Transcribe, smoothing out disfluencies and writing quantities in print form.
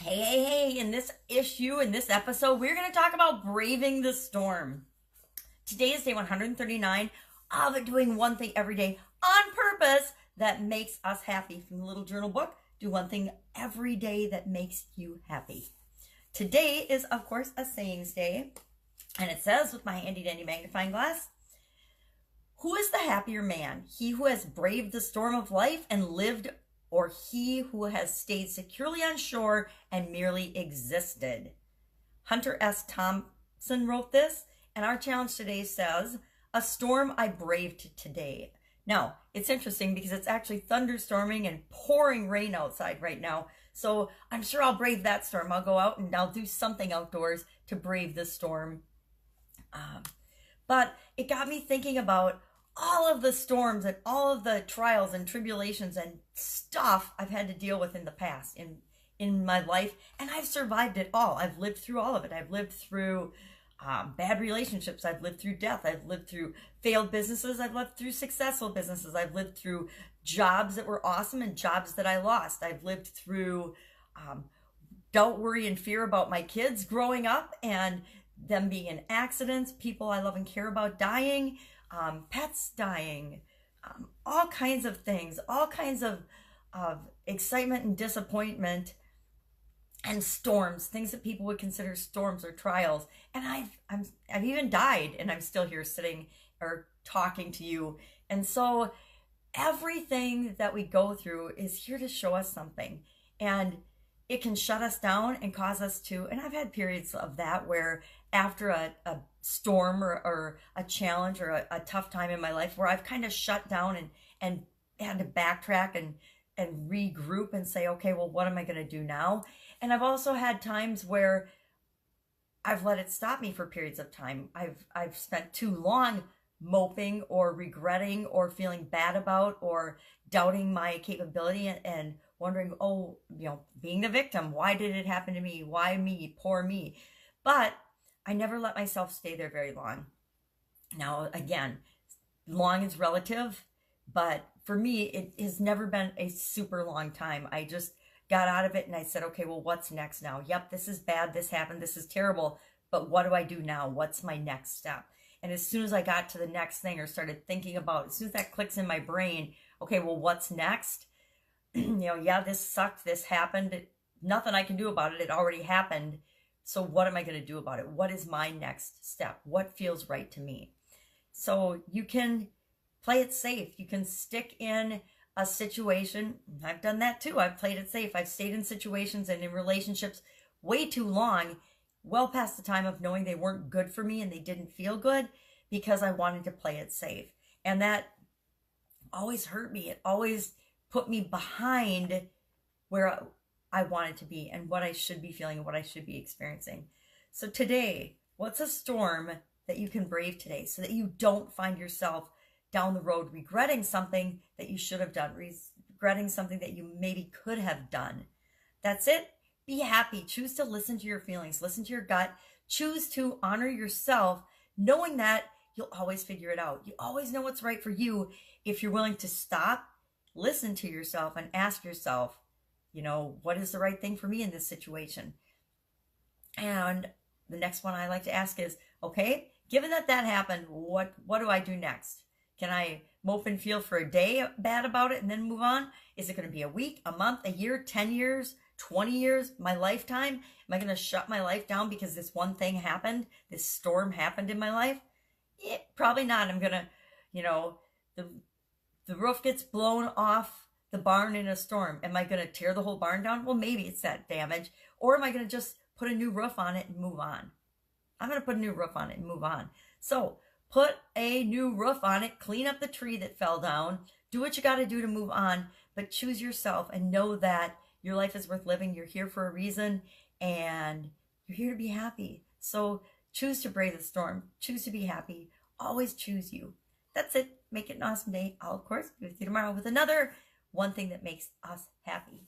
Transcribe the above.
Hey, in this episode, we're going to talk about braving the storm. Today is day 139 of doing one thing every day on purpose that makes us happy. From the little journal book, do one thing every day that makes you happy. Today is, of course, a sayings day, and it says with my handy dandy magnifying glass, who is the happier man? He who has braved the storm of life and lived, or he who has stayed securely on shore and merely existed? Hunter S. Thompson wrote this, and our challenge today says, a storm I braved today. Now, it's interesting because it's actually thunderstorming and pouring rain outside right now. So I'm sure I'll brave that storm. I'll go out and I'll do something outdoors to brave the storm. But it got me thinking about all of the storms and all of the trials and tribulations and stuff I've had to deal with in the past in my life, and I've survived it all. I've lived through all of it. I've lived through bad relationships. I've lived through death. I've lived through failed businesses. I've lived through successful businesses. I've lived through jobs that were awesome and jobs that I lost. I've lived through doubt, worry, and fear about my kids growing up and them being in accidents, people I love and care about dying, pets dying, all kinds of things, all kinds of excitement and disappointment and storms, things that people would consider storms or trials. And I've even died, and I'm still here sitting or talking to you. And so everything that we go through is here to show us something, and it can shut us down and cause us to, and I've had periods of that where after a storm or a challenge or a tough time in my life where I've kind of shut down and had to backtrack and regroup and say, okay, well, what am I going to do now? And I've also had times where I've let it stop me for periods of time. I've spent too long moping or regretting or feeling bad about or doubting my capability and wondering, oh, being the victim. Why did it happen to me? Why me? Poor me. But I never let myself stay there very long. Now, again, long is relative, but for me, it has never been a super long time. I just got out of it and I said, okay, well, what's next now? Yep, this is bad. This happened. This is terrible. But what do I do now? What's my next step? And as soon as I got to the next thing or started thinking about, as soon as that clicks in my brain, okay, well, what's next? Yeah, this sucked. This happened. Nothing I can do about it. It already happened. So what am I going to do about it? What is my next step? What feels right to me? So you can play it safe. You can stick in a situation. I've done that too. I've played it safe. I've stayed in situations and in relationships way too long, well past the time of knowing they weren't good for me and they didn't feel good because I wanted to play it safe. And that always hurt me. It always put me behind where I wanted to be and what I should be feeling and what I should be experiencing. So today, what's a storm that you can brave today so that you don't find yourself down the road regretting something that you should have done, regretting something that you maybe could have done? That's it. Be happy. Choose to listen to your feelings. Listen to your gut. Choose to honor yourself, knowing that you'll always figure it out. You always know what's right for you if you're willing to stop, listen to yourself, and ask yourself, what is the right thing for me in this situation? And the next one I like to ask is, okay, given that happened, what do I do next? Can I mope and feel for a day bad about it and then move on? Is it going to be a week, a month, a year, 10 years, 20 years, my lifetime? Am I going to shut my life down because this one thing happened, this storm happened in my life? Yeah, probably not. I'm going to, the roof gets blown off the barn in a storm. Am I going to tear the whole barn down? Well, maybe it's that damage. Or am I going to just put a new roof on it and move on? I'm going to put a new roof on it and move on. So put a new roof on it, clean up the tree that fell down, do what you got to do to move on, but choose yourself and know that your life is worth living. You're here for a reason and you're here to be happy. So choose to brave the storm. Choose to be happy. Always choose you. That's it. Make it an awesome day. I'll, of course, be with you tomorrow with another one thing that makes us happy.